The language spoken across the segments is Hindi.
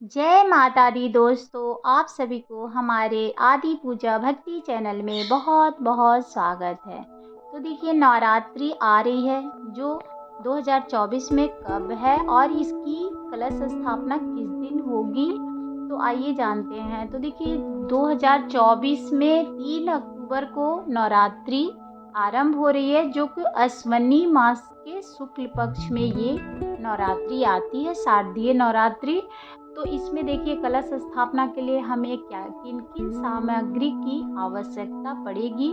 जय माता दी दोस्तों, आप सभी को हमारे आदि पूजा भक्ति चैनल में बहुत बहुत स्वागत है। तो देखिए नवरात्रि आ रही है जो 2024 में कब है और इसकी कलश स्थापना किस दिन होगी, तो आइए जानते हैं। तो देखिए 2024 में 3 अक्टूबर को नवरात्रि आरंभ हो रही है, जो कि अश्वनी मास के शुक्ल पक्ष में ये नवरात्रि आती है, शारदीय नवरात्रि। तो इसमें देखिए कलश स्थापना के लिए हमें क्या किन किन सामग्री की आवश्यकता पड़ेगी,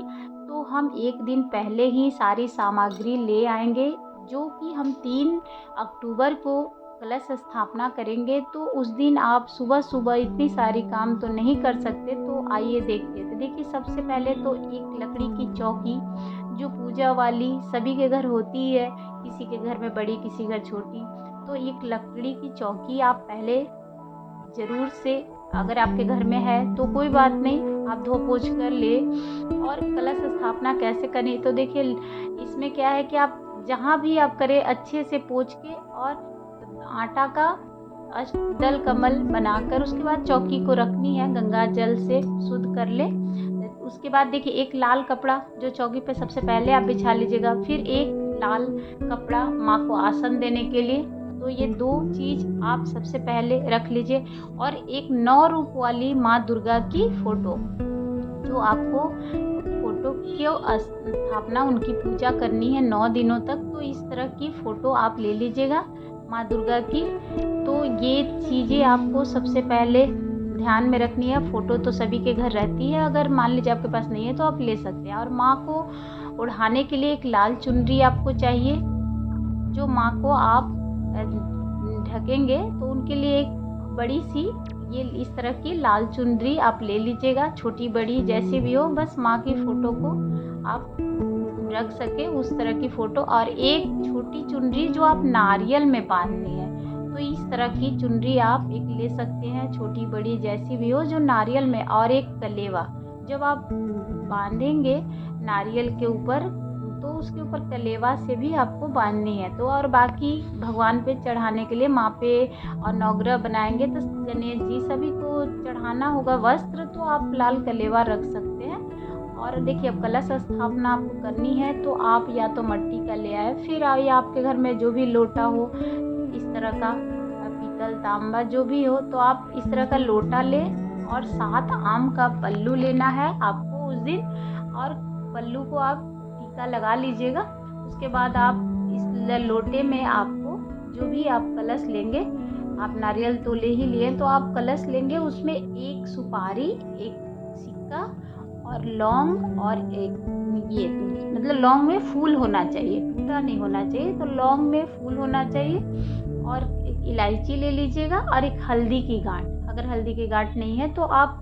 तो हम एक दिन पहले ही सारी सामग्री ले आएंगे, जो कि हम 3 अक्टूबर को कलश स्थापना करेंगे। तो उस दिन आप सुबह सुबह इतनी सारी काम तो नहीं कर सकते, तो आइए देखते हैं। तो देखिए सबसे पहले तो एक लकड़ी की चौकी, जो पूजा वाली सभी के घर होती है, किसी के घर में बड़ी किसी घर छोटी। तो एक लकड़ी की चौकी आप पहले ज़रूर से, अगर आपके घर में है तो कोई बात नहीं, आप धो पोंछ कर ले। और कलश स्थापना कैसे करें, तो देखिए इसमें क्या है कि आप जहाँ भी आप करें अच्छे से पोंछ के और आटा का अष्टदल कमल बनाकर उसके बाद चौकी को रखनी है, गंगा जल से शुद्ध कर ले। उसके बाद देखिए एक लाल कपड़ा जो चौकी पे सबसे पहले आप बिछा लीजिएगा, फिर एक लाल कपड़ा माँ को आसन देने के लिए। तो ये 2 चीज़ आप सबसे पहले रख लीजिए। और एक 9 रूप वाली माँ दुर्गा की फ़ोटो, जो आपको फ़ोटो की स्थापना उनकी पूजा करनी है 9 दिनों तक, तो इस तरह की फ़ोटो आप ले लीजिएगा माँ दुर्गा की। तो ये चीज़ें आपको सबसे पहले ध्यान में रखनी है। फ़ोटो तो सभी के घर रहती है, अगर मान लीजिए आपके पास नहीं है तो आप ले सकते हैं। और माँ को ओढ़ाने के लिए एक लाल चुनरी आपको चाहिए, जो माँ को आप ढकेंगे तो उनके लिए एक बड़ी सी ये इस तरह की लाल चुनरी आप ले लीजिएगा, छोटी बड़ी जैसी भी हो, बस माँ की फ़ोटो को आप रख सके उस तरह की फ़ोटो। और एक छोटी चुनरी जो आप नारियल में बांधनी है, तो इस तरह की चुनरी आप एक ले सकते हैं, छोटी बड़ी जैसी भी हो, जो नारियल में। और एक कलेवा जब आप बांधेंगे नारियल के ऊपर, तो उसके ऊपर कलेवा से भी आपको बांधनी है। तो और बाकी भगवान पे चढ़ाने के लिए माँ पे और नवग्रह बनाएंगे, तो गणेश जी सभी को चढ़ाना होगा वस्त्र, तो आप लाल कलेवा रख सकते हैं। और देखिए अब कलश स्थापना आपको करनी है, तो आप या तो मिट्टी का ले आए, फिर या आपके घर में जो भी लोटा हो इस तरह का, पीतल तांबा जो भी हो, तो आप इस तरह का लोटा लें। और 7 आम का पल्लू लेना है आपको उस दिन, और पल्लू को आप टीका लगा लीजिएगा। उसके बाद आप इस लोटे में आपको जो भी आप कलश लेंगे, आप नारियल तो ले ही लिए, तो आप कलश लेंगे, उसमें एक सुपारी, एक सिक्का और लौंग, और एक ये मतलब लौंग में फूल होना चाहिए, टूटा नहीं होना चाहिए, तो लौंग में फूल होना चाहिए। और एक इलायची ले लीजिएगा और एक हल्दी की गांठ, अगर हल्दी की गांठ नहीं है तो आप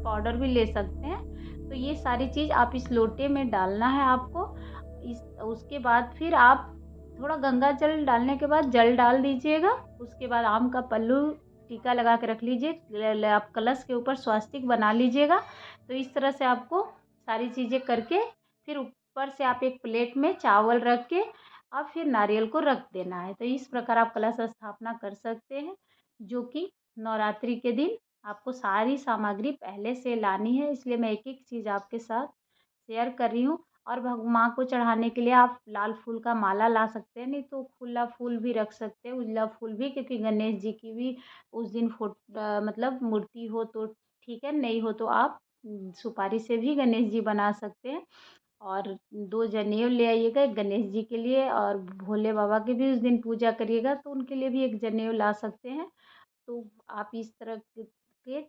पाउडर भी ले सकते हैं। तो ये सारी चीज़ आप इस लोटे में डालना है आपको। इस उसके बाद फिर आप थोड़ा गंगा जल डालने के बाद जल डाल दीजिएगा। उसके बाद आम का पल्लू टीका लगा के रख लीजिए, आप कलश के ऊपर स्वास्तिक बना लीजिएगा। तो इस तरह से आपको सारी चीज़ें करके फिर ऊपर से आप एक प्लेट में चावल रख के और फिर नारियल को रख देना है। तो इस प्रकार आप कलश स्थापना कर सकते हैं, जो कि नवरात्रि के दिन आपको सारी सामग्री पहले से लानी है, इसलिए मैं एक-एक चीज़ आपके साथ शेयर कर रही हूँ। और माँ को चढ़ाने के लिए आप लाल फूल का माला ला सकते हैं, नहीं तो खुला फूल भी रख सकते हैं, उजला फूल भी, क्योंकि गणेश जी की भी उस दिन मतलब मूर्ति हो तो ठीक है, नहीं हो तो आप सुपारी से भी गणेश जी बना सकते हैं। और 2 जनेऊ ले आइएगा, एक गणेश जी के लिए और भोले बाबा की भी उस दिन पूजा करिएगा, तो उनके लिए भी एक जनेऊ ला सकते हैं। तो आप इस तरह के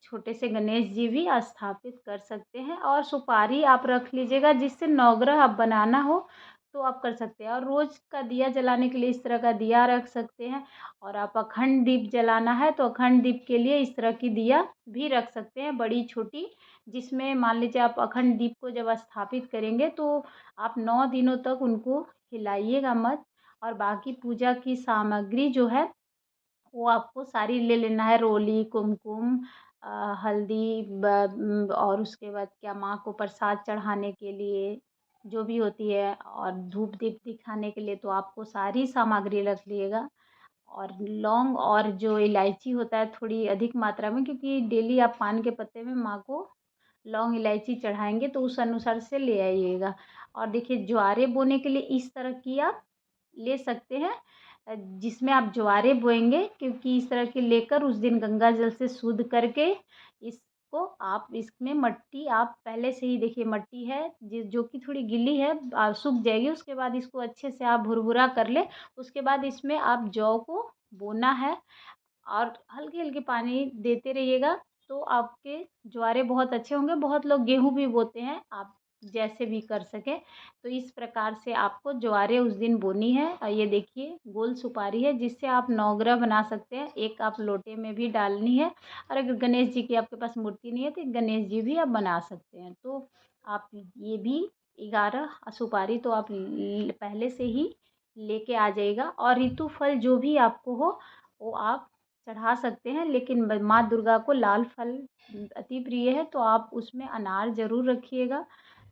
छोटे से गणेश जी भी स्थापित कर सकते हैं। और सुपारी आप रख लीजिएगा, जिससे नवग्रह आप बनाना हो तो आप कर सकते हैं। और रोज़ का दिया जलाने के लिए इस तरह का दिया रख सकते हैं। और आप अखंड दीप जलाना है तो अखंड दीप के लिए इस तरह की दिया भी रख सकते हैं, बड़ी छोटी, जिसमें मान लीजिए आप अखंड दीप को जब स्थापित करेंगे तो आप 9 दिनों तक उनको हिलाइएगा मत। और बाकी पूजा की सामग्री जो है वो आपको सारी ले लेना है, रोली, कुमकुम, हल्दी, और उसके बाद क्या, माँ को प्रसाद चढ़ाने के लिए जो भी होती है, और धूप दीप दिखाने के लिए, तो आपको सारी सामग्री रख लिएगा। और लौंग और जो इलायची होता है थोड़ी अधिक मात्रा में, क्योंकि डेली आप पान के पत्ते में माँ को लौंग इलायची चढ़ाएँगे तो उस अनुसार से ले आइएगा। और देखिए ज्वारे बोने के लिए इस तरह की आप ले सकते हैं, जिसमें आप ज्वारे बोएँगे, क्योंकि इस तरह के लेकर उस दिन गंगा जल से शुद्ध करके इसको आप इसमें मट्टी आप पहले से ही देखिए मट्टी है जो कि थोड़ी गीली है, सूख जाएगी, उसके बाद इसको अच्छे से आप भुरभुरा कर लें। उसके बाद इसमें आप जौ को बोना है और हल्के-हल्के पानी देते रहिएगा, तो आपके ज्वारे बहुत अच्छे होंगे। बहुत लोग गेहूँ भी बोते हैं, आप जैसे भी कर सकें। तो इस प्रकार से आपको ज्वारे उस दिन बोनी है। ये देखिए गोल सुपारी है, जिससे आप 9 ग्रह बना सकते हैं। एक आप लोटे में भी डालनी है, और अगर गणेश जी की आपके पास मूर्ति नहीं है तो गणेश जी भी आप बना सकते हैं। तो आप ये भी 11 सुपारी तो आप पहले से ही लेके आ जाइएगा। और ऋतु फल जो भी आपको हो वो आप चढ़ा सकते हैं, लेकिन माँ दुर्गा को लाल फल अति प्रिय है, तो आप उसमें अनार ज़रूर रखिएगा।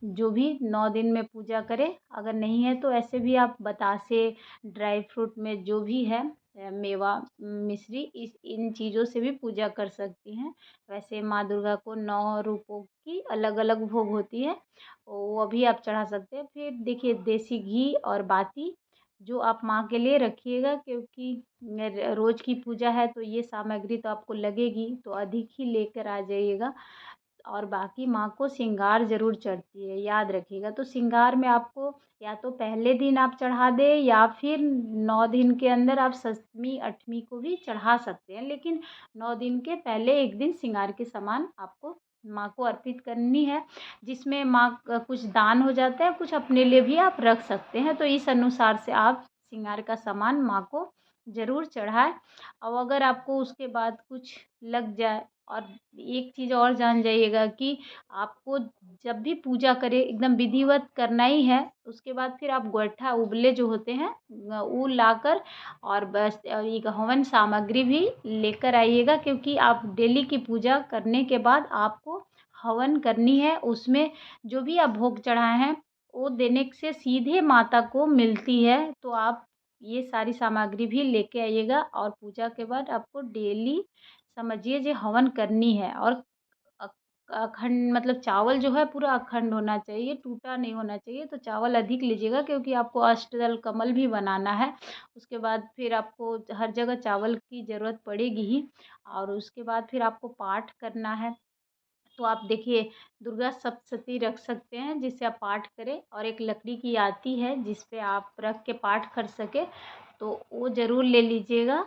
जो भी 9 दिन में पूजा करें, अगर नहीं है तो ऐसे भी आप बतासे, ड्राई फ्रूट में जो भी है मेवा, मिश्री, इस इन चीज़ों से भी पूजा कर सकती हैं। वैसे माँ दुर्गा को 9 रूपों की अलग-अलग भोग होती है, वो भी आप चढ़ा सकते हैं। फिर देखिए देसी घी और बाती जो आप माँ के लिए रखिएगा, क्योंकि रोज़ की पूजा है तो ये सामग्री तो आपको लगेगी, तो अधिक ही लेकर आ जाइएगा। और बाकी माँ को श्रृंगार ज़रूर चढ़ती है, याद रखिएगा। तो श्रृंगार में आपको या तो पहले दिन आप चढ़ा दें, या फिर 9 दिन के अंदर आप 7वीं 8वीं को भी चढ़ा सकते हैं, लेकिन 9 दिन के पहले एक दिन श्रृंगार के सामान आपको माँ को अर्पित करनी है, जिसमें माँ का कुछ दान हो जाता है, कुछ अपने लिए भी आप रख सकते हैं। तो इस अनुसार से आप श्रृंगार का सामान माँ को ज़रूर चढ़ाएँ। और अगर आपको उसके बाद कुछ लग जाए, और एक चीज़ और जान जाइएगा कि आपको जब भी पूजा करें एकदम विधिवत करना ही है, उसके बाद फिर आप गोइठा उबले जो होते हैं वो लाकर, और बस एक हवन सामग्री भी लेकर आइएगा, क्योंकि आप डेली की पूजा करने के बाद आपको हवन करनी है। उसमें जो भी आप भोग चढ़ाए हैं वो देने से सीधे माता को मिलती है। तो आप ये सारी सामग्री भी लेके आइएगा, और पूजा के बाद आपको डेली समझिए जो हवन करनी है। और अ अखंड मतलब चावल जो है पूरा अखंड होना चाहिए, टूटा नहीं होना चाहिए। तो चावल अधिक लीजिएगा, क्योंकि आपको अष्टदल कमल भी बनाना है। उसके बाद फिर आपको हर जगह चावल की ज़रूरत पड़ेगी ही, और उसके बाद फिर आपको पाठ करना है। तो आप देखिए दुर्गा सप्तशती रख सकते हैं, जिससे आप पाठ करें, और एक लकड़ी की आती है जिस पे आप रख के पाठ कर सकें, तो वो ज़रूर ले लीजिएगा।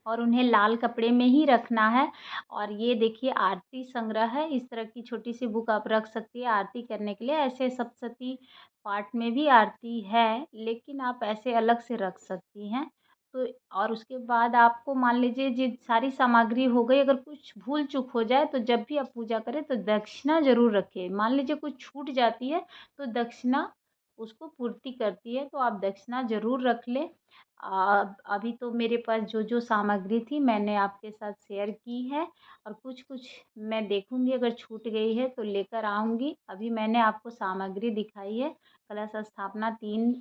और उन्हें लाल कपड़े में ही रखना है। और ये देखिए आरती संग्रह है, इस तरह की छोटी-सी बुक आप रख सकती हैं आरती करने के लिए। ऐसे सप्तशती पाठ में भी आरती है, लेकिन आप ऐसे अलग से रख सकती हैं। तो और उसके बाद आपको मान लीजिए ये सारी सामग्री हो गई, अगर कुछ भूल-चूक हो जाए तो जब भी आप पूजा करें तो दक्षिणा ज़रूर रखें। मान लीजिए कुछ छूट जाती है तो दक्षिणा उसको पूर्ति करती है, तो आप दक्षिणा ज़रूर रख लें। अभी तो मेरे पास जो सामग्री थी मैंने आपके साथ शेयर की है, और कुछ-कुछ मैं देखूँगी, अगर छूट गई है तो लेकर आऊँगी। अभी मैंने आपको सामग्री दिखाई है। कलश स्थापना 3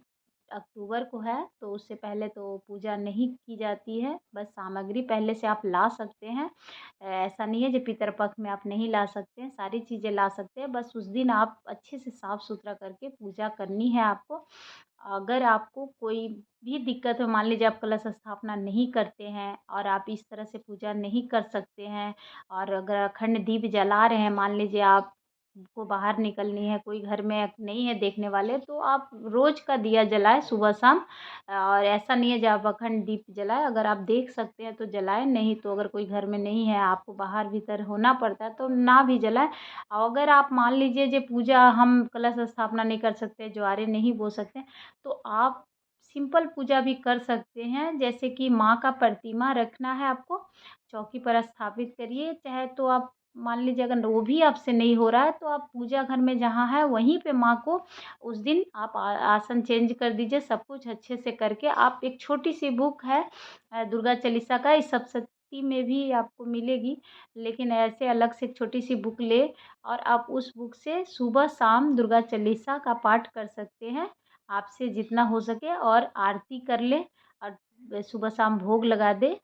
अक्टूबर को है, तो उससे पहले तो पूजा नहीं की जाती है। बस सामग्री पहले से आप ला सकते हैं। ऐसा नहीं है जो पितृपक्ष में आप नहीं ला सकते हैं, सारी चीज़ें ला सकते हैं। बस उस दिन आप अच्छे से साफ-सुथरा करके पूजा करनी है आपको। अगर आपको कोई भी दिक्कत है, मान लीजिए आप कलश स्थापना नहीं करते हैं और आप इस तरह से पूजा नहीं कर सकते हैं, और अगर अखंड दीप जला रहे हैं, मान लीजिए आपको बाहर निकलनी है, कोई घर में नहीं है देखने वाले, तो आप रोज़ का दिया जलाएँ सुबह-शाम। और ऐसा नहीं है जो आप अखंड दीप जलाएँ, अगर आप देख सकते हैं तो जलाएँ, नहीं तो अगर कोई घर में नहीं है, आपको बाहर-भीतर होना पड़ता है तो ना भी जलाएँ। और अगर आप मान लीजिए जो पूजा हम कलश स्थापना नहीं कर सकते, ज्वारे नहीं बो सकते, तो आप सिंपल पूजा भी कर सकते हैं। जैसे कि माँ का प्रतिमा रखना है आपको, चौकी पर स्थापित करिए, चाहे तो आप मान लीजिए अगर वो भी आपसे नहीं हो रहा है तो आप पूजा घर में जहाँ है वहीं पे माँ को उस दिन आप आसन चेंज कर दीजिए। सब कुछ अच्छे से करके आप एक छोटी-सी बुक है दुर्गा चालीसा का, इस सप्तशती में भी आपको मिलेगी, लेकिन ऐसे अलग से एक छोटी-सी बुक लें, और आप उस बुक से सुबह-शाम दुर्गा चालीसा का पाठ कर सकते हैं। आपसे जितना हो सके, और आरती कर लें। और सुबह शाम भोग लगा दे